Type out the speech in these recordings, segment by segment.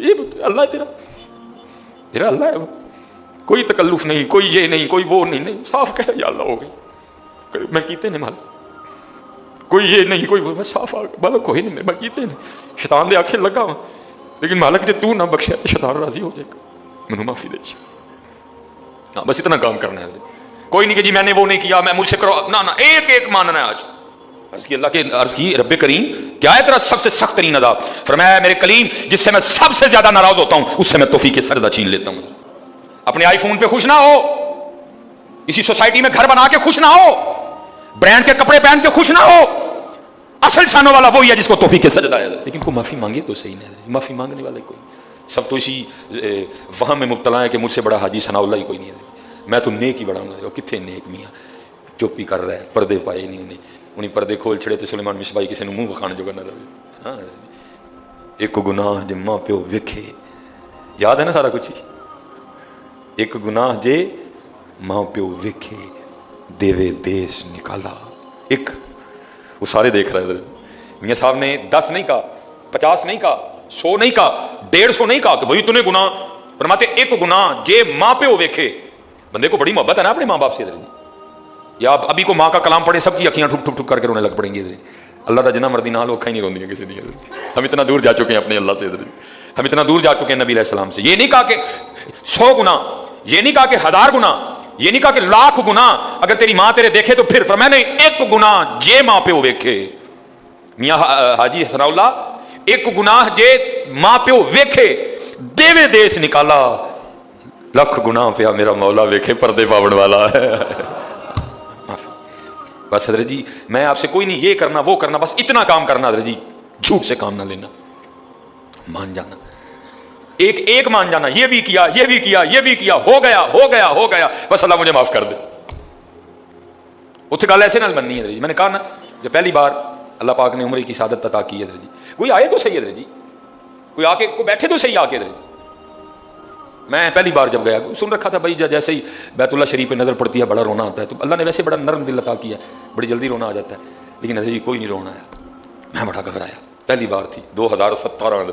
یہ اللہ ہے تیرا اللہ ہے وہ، کوئی تکلف نہیں، کوئی یہ نہیں، کوئی وہ نہیں، صاف کہہ یا اللہ ہو گئی میں کیتے نے مال، کوئی یہ نہیں کوئی وہ، میں صاف مالک کوئی نہیں میں کیتے نے، شیطان دے آنکھیں لگا ہوا لیکن مالک جے تو نہ بخشیا تو شیطان راضی ہو جائے گا، مینوں معافی دے چاہیے۔ ہاں بس اتنا کام کرنا ہے، کوئی نہیں کہ جی میں نے وہ نہیں کیا میں مجھ سے کرو، نہ ایک ایک ماننا ہے۔ آج عرض کی اللہ کے عرض کی رب کریم کیا ہے تیرا سب سے سخت ترین عذاب؟ فرمایا میرے کلیم جس سے میں سب سے زیادہ ناراض ہوتا ہوں اس سے میں توفیق سجدہ چھین لیتا ہوں۔ اپنے آئی فون پہ خوش نہ ہو، اسی سوسائٹی میں گھر بنا کے خوش نہ ہو، برانڈ کے کپڑے پہن کے خوش نہ ہو، اصل شانوں والا وہی ہے جس کو توفیق سجدہ ہے۔ لیکن کوئی معافی مانگے تو صحیح نہیں، معافی مانگنے والے کوئی سب تو اسی وہم میں مبتلا ہے کہ مجھ سے بڑا حاجی ثناء اللہ ہی کوئی نہیں ہے، میں تو نیک ہی بڑا ہوں۔ کتنے نیک میاں چپ ہی کر رہا ہے، پردے پائے نہیں انہیں پردے کھول چھڑے تو سلیمان مصباحی کسی نے منہ بخانے جو نہ رہے۔ ہاں ایک گناہ جے ماں پیو ویکھے، یاد ہے نا سارا کچھ ہی، ایک گناہ جے ماں پیو ویکھے دیوے دیس نکالا۔ ایک وہ سارے دیکھ رہے ہیں، میاں صاحب نے 10 نہیں کہا، 50 نہیں کہا، 100 نہیں کہا، 150 نہیں کہا کہ بھائی تو نے گناہ، فرماتے ایک گناہ جے ماں پیو ویکھے۔ بندے کو بڑی محبت ہے نا اپنے ماں باپ سے، یا ابھی کو ماں کا کلام پڑھے سب کی اکھیاں ٹھک ٹھک ٹھک کر کے رونے لگ پڑیں گے۔ اللہ کا جنا مرضی نہ لو اکھیں نہیں روندی ہیں کسی دی۔ ہم اتنا دور جا چکے ہیں اپنے اللہ سے، ہم اتنا دور جا چکے ہیں نبی علیہ السلام سے۔ یہ نہیں کہا کہ 100 گناہ، یہ نہیں کہا کہ 1000 گناہ، یہ نہیں کہا کہ 1,00,000 گناہ اگر تیری ماں تیرے دیکھے تو پھر فرمایا نہیں ایک گناہ جے ماں پیو ویکھے۔ میاں حاجی ثناء اللہ ایک گناہ جے ماں پیو ویکھے دیوے دیس نکالا، 1,00,000 گناہ پیا میرا مولا ویکھے پردے پاون والا ہے۔ بس حضرت جی میں آپ سے کوئی نہیں یہ کرنا وہ کرنا، بس اتنا کام کرنا حضرت جی، جھوٹ سے کام نہ لینا، مان جانا، ایک مان جانا، یہ بھی کیا یہ بھی کیا یہ بھی کیا، ہو گیا ہو گیا ہو گیا، بس اللہ مجھے معاف کر دے۔ اتنے گل ایسے نہ بننی ہے حضرت جی، میں نے کہا نا جو پہلی بار اللہ پاک نے عمر کی سعادت عطا کی ہے حضرت جی، کوئی آئے تو صحیح حضرت جی، کوئی آ کے کوئی بیٹھے تو صحیح آ کے حضرت جی۔ میں پہلی بار جب گیا سن رکھا تھا بھائی جیسے ہی بیت اللہ شریف پہ نظر پڑتی ہے بڑا رونا آتا ہے، تو اللہ نے ویسے بڑا نرم دل عطا کیا ہے، بڑی جلدی رونا آ جاتا ہے، لیکن حضرت جی کوئی نہیں رونا آیا، میں بڑا گھبرایا، پہلی بار تھی 2017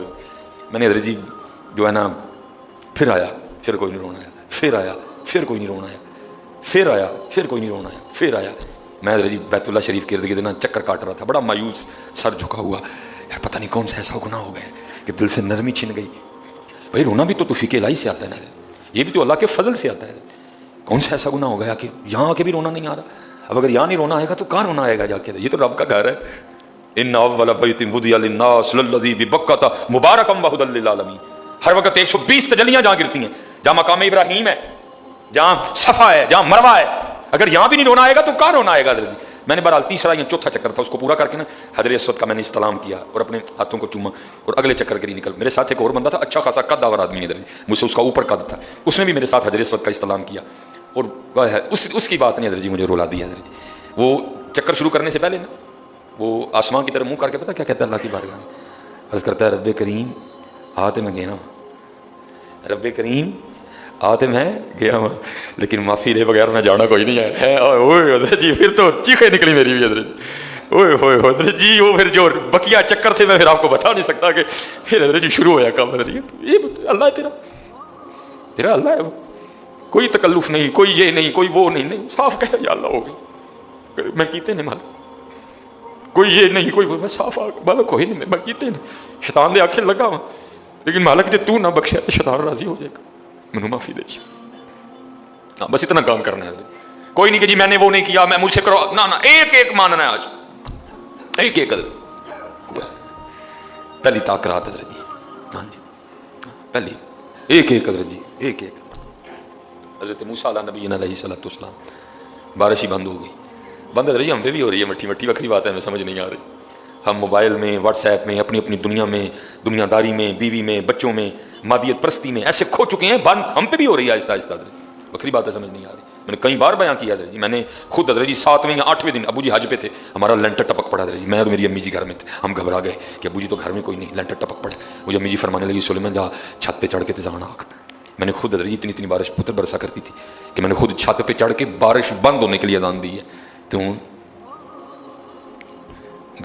میں نے حضرت جی جو ہے نا پھر آیا پھر کوئی نہیں رونا آیا، پھر آیا پھر کوئی نہیں رونا آیا، پھر آیا پھر کوئی نہیں رونا آیا، پھر آیا۔ میں حضرت جی بیت اللہ شریف کے ارد گرد نا چکر کاٹ رہا تھا، بڑا مایوس، سر جھکا ہوا، یار پتہ نہیں کون سا ایسا گناہ ہو گیا کہ دل سے نرمی چھن گئی۔ بھائی رونا بھی تو توفیق الہی سے آتا ہے نا، یہ بھی تو اللہ کے فضل سے آتا ہے، کون سا ایسا گناہ ہو گیا کہ یہاں آ کے بھی رونا نہیں آ رہا؟ اب اگر یہاں نہیں رونا آئے گا تو کہاں رونا آئے گا جا کے؟ یہ تو رب کا گھر ہے۔ ان اول بیت وضع للناس للذی ببکۃ مبارکا وہدی للعالمین، ہر وقت 120 تجلیاں جہاں گرتی ہیں، جہاں مقام ابراہیم ہے، جہاں صفا ہے، جہاں مروہ ہے، اگر یہاں بھی نہیں رونا آئے گا تو کہاں رونا آئے گا؟ میں نے بہرحال تیسرا یا چوتھا چکر تھا، اس کو پورا کر کے نا حجر اسود کا میں نے استلام کیا اور اپنے ہاتھوں کو چوما، اور اگلے چکر کے لیے نکل۔ میرے ساتھ ایک اور بندہ تھا، اچھا خاصا قد داور آدمی ادھر، مجھ سے اس کا اوپر قد تھا، اس نے بھی میرے ساتھ حجر اسود کا استلام کیا، اور اس کی بات نہیں حضرت جی مجھے رلا دیا حضرت جی۔ وہ چکر شروع کرنے سے پہلے نا وہ آسمان کی طرف منہ کر کے پتہ کیا کہتا ہے اللہ کی بارگاہ میں؟ عرض کرتا ہے رب کریم آتے میں گیا ہوں، رب کریم آتے میں گیا ہوں، لیکن معافی دے بغیر میں جانا کوئی نہیں ہے۔ اوئے حضرت جی پھر تو چیخیں نکلی میری بھی حضرت جی، اوئے ہوئے حضرت جی، وہ پھر جو بقیہ چکر تھے میں پھر آپ کو بتا نہیں سکتا کہ پھر حضرت جی شروع ہوا کام۔ حضرت جی یہ اللہ ہے تیرا اللہ ہے وہ، کوئی تکلف نہیں، کوئی یہ نہیں، کوئی وہ نہیں، صاف کہہ یا اللہ ہو گئی میں کیتے نے مالک، کوئی یہ نہیں کوئی وہ، میں صاف مالک کوئی نہیں میں کیتے نے، شیطان دے آنکھیں لگا ہوا، لیکن مالک جے تو نہ بخشیا تو شیطان راضی ہو جائے گا، مینوں معافی دے چاہیے۔ ہاں بس اتنا کام کرنا ہے، کوئی نہیں کہ جی میں نے وہ نہیں کیا میں مجھ سے کرو، نہ ایک ایک ماننا ہے آج، ایک ایک پہلی تاکرات حضرت جی، ہاں جی پہلی ایک ایک حضرت جی، ایک ایک۔ حضرت موسیٰ علیہ نبی علیہ الصلوۃ والسلام، بارش ہی بند ہو گئی، بند حضرت جی ہم پہ بھی ہو رہی ہے مٹھی مٹھی، وکری بات ہے ہمیں سمجھ نہیں آ رہی، ہم موبائل میں واٹس ایپ میں اپنی اپنی دنیا میں، دنیا داری میں، بیوی میں، بچوں میں، مادیت پرستی میں ایسے کھو چکے ہیں، بند ہم پہ بھی ہو رہی ہے آہستہ آہستہ حضرت، وکری بات ہے سمجھ نہیں آ رہی۔ میں نے کئی بار بیان کیا حضرت جی، میں نے خود حضرت جی 7ویں یا 8ویں دن ابو جی حج پہ تھے، ہمارا لینٹر ٹپک پڑا حضرت جی، میں اور میری امی جی گھر میں تھے، ہم گھبرا گئے کہ ابو جی تو گھر میں کوئی نہیں، لینٹر ٹپک پڑا، مجھے امی جی فرمانے لگی سلیمان جا چھت پہ چڑھ کے تزان آگ۔ میں نے خود حضرت جی اتنی بارش پتر برسا کرتی تھی کہ میں نے خود چھت پہ چڑھ کے بارش بند ہونے کے لیے اذان دی ہے، تو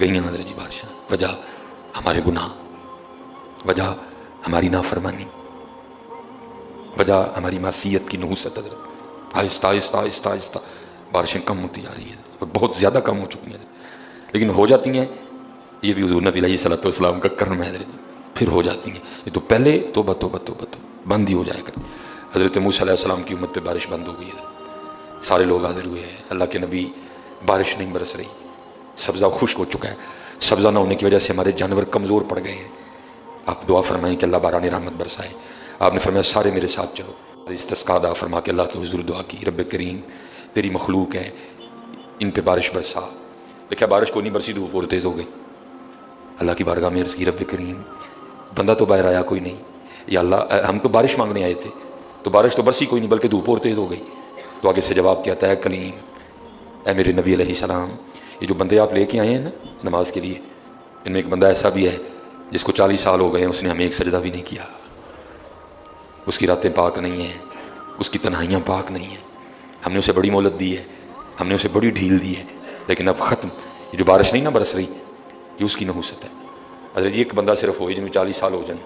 گئی ہیں حضرت جی بارشاں، وجہ ہمارے گناہ، وجہ हमारी नाफरमानी, वजह हमारी मासीयत की नहूसत। आहिस्ता आहिस्ता आहिस्ता आहिस्ता बारिशें कम होती जा रही हैं और बहुत ज़्यादा कम हो चुकी हैं, लेकिन हो जाती हैं। ये भी हुज़ूर नबी अलैहिस्सलाम का कर्म है, फिर हो जाती हैं। ये तो पहले तौबा तौबा तौबा तौबा बंद ही हो जाया कर। हज़रत मूसा अलैहिस्सलाम की उम्मत पे बारिश बंद हो गई है, सारे लोग हाजिर हुए हैं, अल्लाह के नबी, बारिश नहीं बरस रही, सब्ज़ा खुश्क हो चुका है। सब्ज़ा ना होने की वजह से हमारे जानवर कमज़ोर पड़ गए हैं। आप दुआ फरमाएं कि अल्लाह बारान रहमत बरसाए। आपने फरमाया सारे मेरे साथ चलो। इस्तिस्का दा फरमा के अल्लाह के हुज़ूर दुआ की, रब करीम तेरी मखलूक है, इन पे बारिश बरसा। देखा बारिश को नहीं बरसी, धूप और तेज़ हो गई। अल्लाह की बारगाह में अर्ज़ की, रब करीम बंदा तो बाहर आया कोई नहीं, या अल्लाह हम तो बारिश मांगने आए थे, तो बारिश तो बरसी कोई नहीं, बल्कि धूप और तेज़ हो गई। तो आगे से जवाब क्या आता है, कलीम ऐ मेरे नबी अलैहिस्सलाम, ये जो बंदे आप लेके आए हैं ना नमाज के लिए, इनमें एक बंदा ऐसा भी है जिसको 40 साल हो गए हैं, उसने हमें एक सजदा भी नहीं किया। उसकी रातें पाक नहीं हैं, उसकी तन्हाइयाँ पाक नहीं हैं, हमने उसे बड़ी मोहलत दी है, हमने उसे बड़ी ढील दी है, लेकिन अब ख़त्म। ये जो बारिश नहीं ना बरस रही, ये उसकी नहूसत है। अरे जी एक बंदा सिर्फ हो जिन्हें 40 साल हो जाए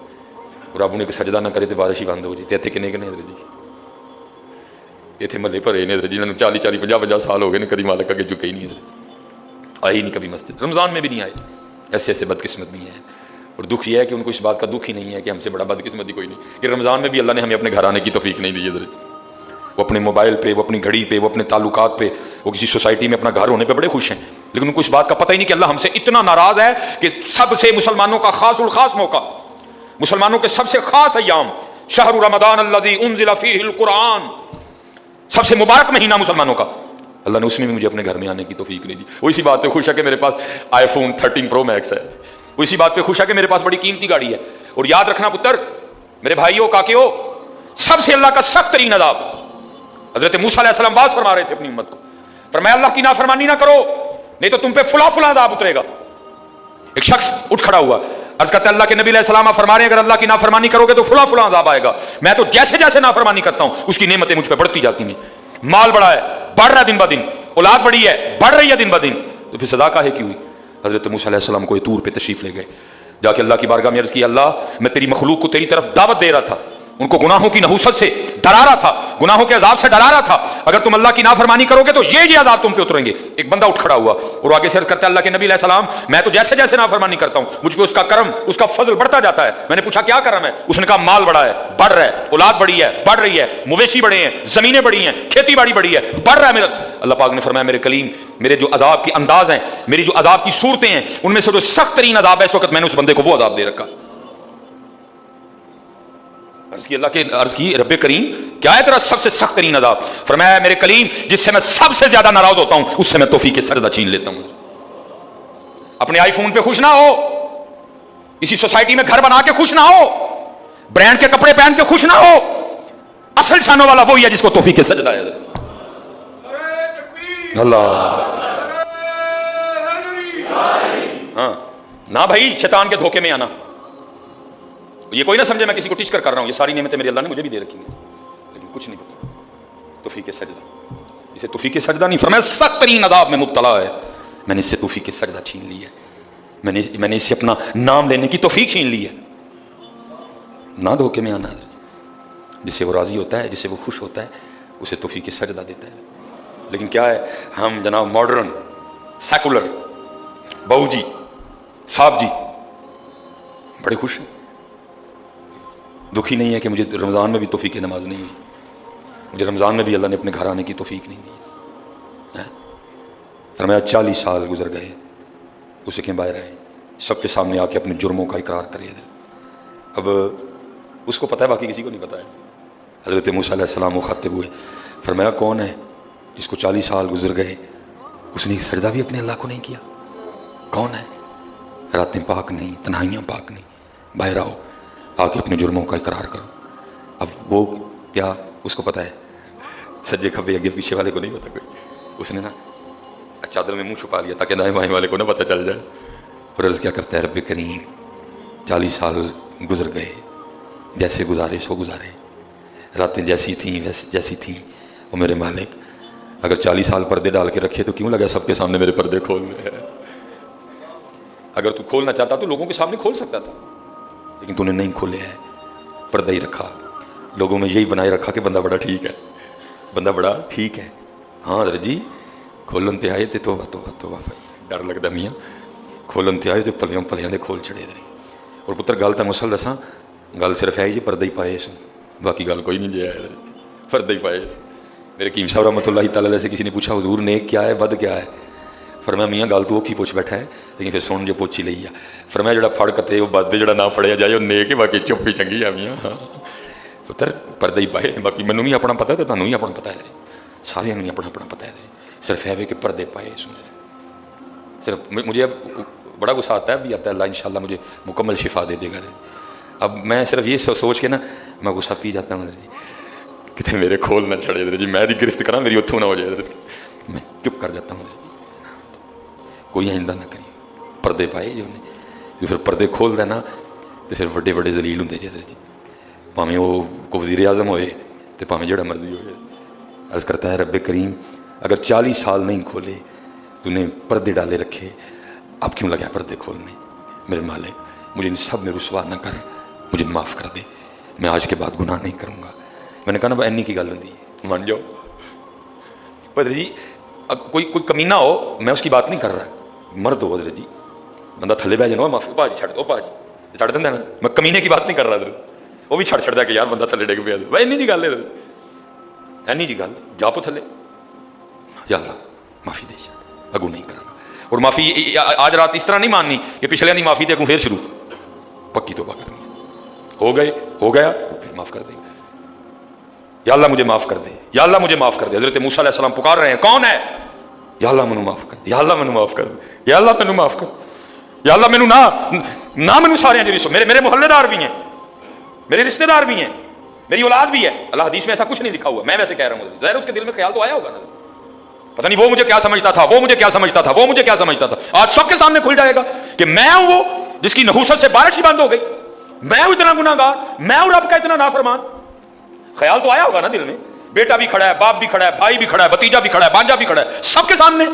और अब उन्हें सजदा ना करे तो बारिश ही बंद हो जाए। तो इतने किन्ने किन्ने जी इतने महल्ले भरे ने जिन्होंने 40-40 50-50 साल हो गए, कभी मालिक अगे झुके ही नहीं, आए ही नहीं कभी मस्जिद, रमज़ान में भी नहीं आए। ऐसे ऐसे बदकिस्मत भी हैं। और दुख ये है कि उनको इस बात का दुख ही नहीं है कि हमसे बड़ा बदकिस्मत ही कोई नहीं, कि रमज़ान में भी अल्लाह ने हमें अपने घर आने की तौफीक नहीं दी है। वो अपने मोबाइल पे, वो अपनी घड़ी पे, वो अपने ताल्लुकात पे, वो किसी सोसाइटी में अपना घर होने पे बड़े खुश हैं, लेकिन उनको इस बात का पता ही नहीं कि अल्लाह हमसे इतना नाराज़ है कि सबसे मुसलमानों का खास खास मौका, मुसलमानों के सबसे खास अय्याम, शहरु रमज़ान अल्लज़ी उन्ज़िला फ़ीहिल कुरान, सबसे मुबारक महीना मुसलमानों का, अल्लाह ने उसमें भी मुझे अपने घर में आने की तौफीक नहीं दी। वो इसी बात पे खुश है कि मेरे पास iPhone 13 Pro Max है, वो इसी बात पे खुश है कि मेरे पास बड़ी कीमती गाड़ी है। और याद रखना पुत्र, मेरे भाइयों काकियों, सबसे अल्लाह का सख्त तरीन अज़ाब, हज़रत मूसा अलैहिस्सलाम बात फरमा रहे थे अपनी उम्मत को, फरमाया अल्लाह की नाफरमानी ना करो नहीं तो तुम पे फुला फुला अज़ाब उतरेगा। एक शख्स उठ खड़ा हुआ, अर्ज़ करता है अल्लाह के नबी अलैहिस्सलाम फरमा रहे हैं अगर अल्लाह की नाफरमानी करोगे तो फुला फुला अज़ाब आएगा। मैं तो जैसे जैसे नाफरमानी करता हूं उसकी नेमतें मुझ पर बढ़ती जाती हैं, माल बड़ा है, बढ़ रहा है दिन ब दिन, औलाद बड़ी है, बढ़ रही है दिन ब दिन, तो फिर सदा काहे की हुई। हज़रत मूसा अलैहिस्सलाम को तूर पे तशरीफ ले गए, जाके अल्लाह की बारगाह में अर्ज़ की, अल्लाह मैं तेरी मखलूक को तेरी तरफ दावत दे रहा था, उनको गुनाहों की नहूसत से डरा रहा था, गुनाहों के अजाब से डरा रहा था, अगर तुम अल्लाह की नाफरमानी करोगे तो ये अजाब तुम पे उतरेंगे। एक बंदा उठ खड़ा हुआ और आगे से अर्ज़ करता है अल्लाह के नबी अलैहिस्सलाम मैं तो जैसे जैसे नाफरमानी करता हूं मुझ पे उसका करम, उसका फजल बढ़ता जाता है। मैंने पूछा क्या करम है, उसने कहा माल बड़ा है, बढ़ रहा है, औलाद बड़ी है, बढ़ रही है, मवेशी बड़े हैं, जमीनें बड़ी हैं, खेती बाड़ी बड़ी है, बढ़ रहा है मेरा। अल्लाह पाक ने फरमाया मेरे कलीम, मेरे जो अजाब के अंदाज हैं, मेरी जो अजाब की सूरतें हैं, उनमें से जो सख्त तरीन अजाब है इस वक्त मैंने उस बंदे को वो अजाब दे रखा। अर्ज़ की अल्लाह के अर्ज़ की रब्बे करीम क्या है तेरा सबसे सख्त तरीन अज़ाब? फरमाया मेरे कलीम जिससे मैं सबसे ज्यादा नाराज होता हूं उससे मैं तौफीक के सजदा छीन लेता हूं। अपने आईफोन पे खुश ना हो, इसी सोसाइटी में घर बना के खुश ना हो, ब्रांड के कपड़े पहन के खुश ना हो, असल शानों वाला वही है जिसको तौफीक के सजदा है। अल्लाह हाँ ना भाई शैतान के धोखे में आना, ये कोई ना समझे मैं किसी को टीच कर रहा हूं, ये सारी नेमतें मेरे अल्लाह ने मुझे भी दे रखी हैं, लेकिन कुछ नहीं पता तौफीक के सजदा, इसे तौफीक के सजदा नहीं फरमाया सख्त तरीन अज़ाब में मुब्तला है, मैंने इससे तौफीक के सजदा छीन ली है, मैंने इससे अपना नाम लेने की तौफीक छीन ली है। ना धोखे में आना, जिससे वो राजी होता है, जिससे वो खुश होता है उसे तौफीक के सजदा देता है। लेकिन क्या है, हम जनाब मॉडर्न सेकुलर बहू जी साहब जी बड़े खुश हैं, दुखी नहीं है कि मुझे रमज़ान में भी तौफीक नमाज नहीं हुई, मुझे रमज़ान में भी अल्लाह ने अपने घर आने की तौफीक नहीं दी। फरमाया 40 साल गुजर गए, उसे क्यों बाहर आए, सबके सामने आके अपने जुर्मों का इकरार करे। अब उसको पता है, बाकी किसी को नहीं पता है। हज़रत मूसा अलैहिस्सलाम मुखातिब हुए, फरमाया कौन है जिसको 40 साल गुजर गए उसने एक सजदा भी अपने अल्लाह को नहीं किया? कौन है? रातें पाक नहीं, तन्हाइयाँ पाक नहीं, बाहर आओ आके अपने जुर्मों का इकरार करो। अब वो क्या उसको पता है, सज्जे खब्बे आगे पीछे वाले को नहीं पता कोई, उसने ना चादर में मुंह छुपा लिया ताकि दाएं बाएं वाले को ना पता चल जाए। और अर्ज़ क्या करता है, रब्बे करीम 40 साल गुजर गए, जैसे गुजारे सो गुजारे, रातें जैसी थी जैसी थी, वो मेरे मालिक अगर 40 साल पर्दे डाल के रखे तो क्यों लगा सबके सामने मेरे पर्दे खोलने हैं? अगर तू खोलना चाहता तो लोगों के सामने खोल सकता था, लेकिन तूने नहीं खोले हैं। पर्दा ही रखा, लोगों में यही बनाए रखा कि बंदा बड़ा ठीक है, बंदा बड़ा ठीक है। हाँ हजरत जी खोलन ते आए तो तोबा तोबा तोबा, डर लगता मियाँ, खोलन ते आए तो पलियां पलियां दे खोल चढ़े दे। और पुत्र गल तो मुसल दसा, गल सिर्फ है जी पर्दा ही पाए इस, बाकी गल कोई नहीं जी है, पर्दा ही पाए। मेरे कीम साहब रहमतुल्लाह तआला से किसी ने पूछा हुजूर नेक क्या है बद क्या है, फरमाया मियाँ गल तू औखी पुछ बैठा है लेकिन फिर सुन जो पुछ ही लई आ। फरमाया जो फड़ कते वो बद जो ना फड़िया जाए वो नेक है, बाकी चुप ही चंगी है मियाँ। हाँ पुत्र पर्दा ही पाए, बाकी मैनू भी अपना पता है तो तुहानू भी अपना पता है, सारिਆਂ ਨੂੰ अपना अपना पता है, सिर्फ है कि पर्दे पाए सुन। सिर्फ मुझे अब बड़ा गुस्सा आता है, भी आता है अल्लाह इंशाल्लाह मुझे मुकम्मल शिफा दे देगा। अब मैं सिर्फ ये सोच के ना मैं गुस्सा पी जाता हूँ जी, कितने मेरे खोल ना छड़े जी, मैं दी गिरफ्त करा मेरी उथों ना हो जाए, मैं चुप कर जाता हूँ। कोई आइंदा ना करी, पर्दे पाए जो उन्हें, जो फिर पर्दे खोल देना तो फिर बड़े बड़े जलील होंगे जी जी, भावें वो वज़ीर आज़म होए तो भावें जो मर्जी हो। अर्ज़ करता है रब करीम अगर 40 साल नहीं खोले तूने पर्दे डाले रखे, अब क्यों लगा पर्दे खोलने। मेरे मालिक मुझे इन सब में रुसवा ना कर, मुझे माफ़ कर दे, मैं आज के बाद गुनाह नहीं करूँगा। मैंने कहा ना इन्नी की गल होंगी मान जाओ। बदर जी अब कोई कोई कमीना हो, मैं उसकी बात नहीं कर रहा, मर्द हो बदर जी, बंदा थले बह जाना माफी भाजी छड़ दो, भाजी छड़ देंगे ना, मैं कमीने की बात नहीं कर रहा, वो भी छड़ छड़ता कि यार बंदा थले डिग पे, इन्नी जी गल है, इन्नी जी गल जा पो थले, या अल्लाह माफ़ी दे, अगू नहीं करांगा। और माफ़ी आज रात इस तरह नहीं माननी कि पिछले की माफ़ी तो अगू फिर शुरू, पक्की तौबा करनी, हो गया फिर माफ़ कर देंगे। या अल्लाह मुझे माफ़ कर दे, या अल्लाह मुझे माफ़ कर दे। हज़रत मूसा अलैहिस्सलाम पुकार रहे हैं, कौन है, या अल्लाह मैनू माफ़ कर दे, या अल्लाह मैनू माफ़ कर दे, या अल्लाह मैनू माफ़ कर, या अल्लाह मैनू ना मैनू सारे मेरे मोहल्लेदार भी हैं, मेरे रिश्तेदार भी हैं, मेरी औलाद भी है। अल्लाह हदीस में ऐसा कुछ नहीं लिखा हुआ, मैं वैसे कह रहा हूँ, ज़ाहिर उसके दिल में ख्याल तो आया होगा ना, पता नहीं वो मुझे क्या समझता था, वो मुझे क्या समझता था, वो मुझे क्या समझता था। आज सबके सामने खुल जाएगा कि मैं हूं वो जिसकी नहूसत से बारिश ही बंद हो गई, मैं हूं इतना गुनाहगार, मैं हूं रब का इतना नाफरमान। ख्याल तो आया होगा ना दिल में, बेटा भी खड़ा है, बाप भी खड़ा है, भाई भी खड़ा है, भतीजा भी खड़ा है, भांजा भी खड़ा है, सबके सामने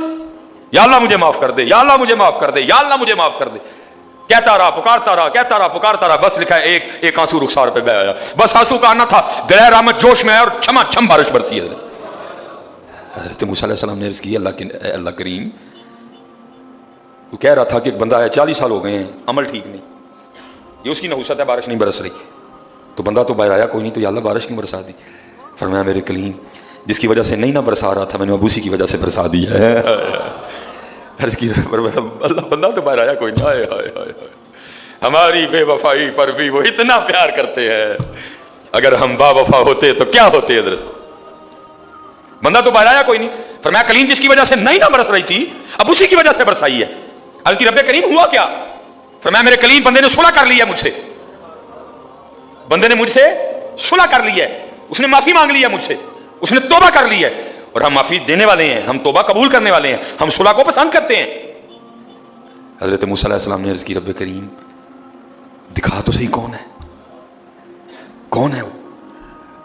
या अल्लाह मुझे माफ कर दे, या अल्लाह मुझे माफ कर दे, या अल्लाह मुझे माफ कर दे। कहता रहा, पुकारता रहा, कहता रहा, पुकारता रहा, बस लिखा है एक आंसू रुखसार पे बह आया, बस आंसू का आना था, दरिया रहमत जोश में है और छमा छम बारिश बरसी है। हज़रत मूसा अलैहिस्सलाम ने अर्ज़ की, अल्लाह करीम वो कह रहा था कि एक बंदा है 40 साल हो गए हैं, अमल ठीक नहीं, ये उसकी नहुसत है, बारिश नहीं बरस रही, तो बंदा तो बाहर आया कोई नहीं, तो या अल्लाह बारिश क्यों बरसा दी। फरमाया मेरे कलीम जिसकी वजह से नहीं ना बरसा रहा था, मैंने अब उसी की वजह से बरसा दी है। अर्ज़ की अल्लाह बंदा तो बाहर आया कोई नहीं, हाय हाय हाय हमारी बेवफाई पर भी वो इतना प्यार करते हैं, अगर हम बावफा होते तो क्या होते। हज़रत बंदा तो बाहर आया कोई नहीं, फरमाया कलीम जिसकी वजह से नहीं ना बरस रही थी अब उसी की वजह से बरसाई है। अर्ज़ की रब्बे करीम हुआ क्या। फरमाया मेरे कलीम बंदे ने सुलह कर लिया मुझसे, बंदे ने मुझसे सुलह कर ली है, उसने माफी मांग ली है मुझसे, उसने तौबा कर ली है, और हम माफी देने वाले हैं, हम तौबा कबूल करने वाले हैं, हम सुलह को पसंद करते हैं। हज़रत मूसा अलैहिस्सलाम ने अर्ज़ की रब्बे करीम दिखा तो सही कौन है, कौन है वो।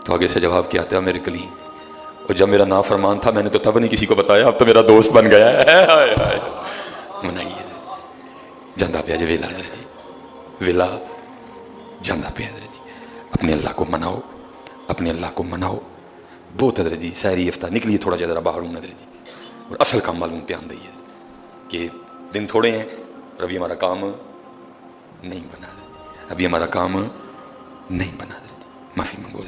तो आगे से जवाब क्या आता है, मेरे कलीम और जब मेरा नाफरमान था मैंने तो तब नहीं किसी को बताया, अब तो मेरा दोस्त बन गया है। मनाइए जांदा पिया जी वेला जी, वेला जांदा पिया जी, अपने अल्लाह को मनाओ, अपने अल्लाह को मनाओ। बहुत हज़रत जी सहरी इफ्तार निकलिए, थोड़ा ज़रा बाहर हूँ नजर जी, और असल काम मालूम ध्यान दीजिए कि दिन थोड़े हैं और अभी हमारा काम नहीं बना, अभी हमारा काम नहीं बना, माफ़ी मंगो।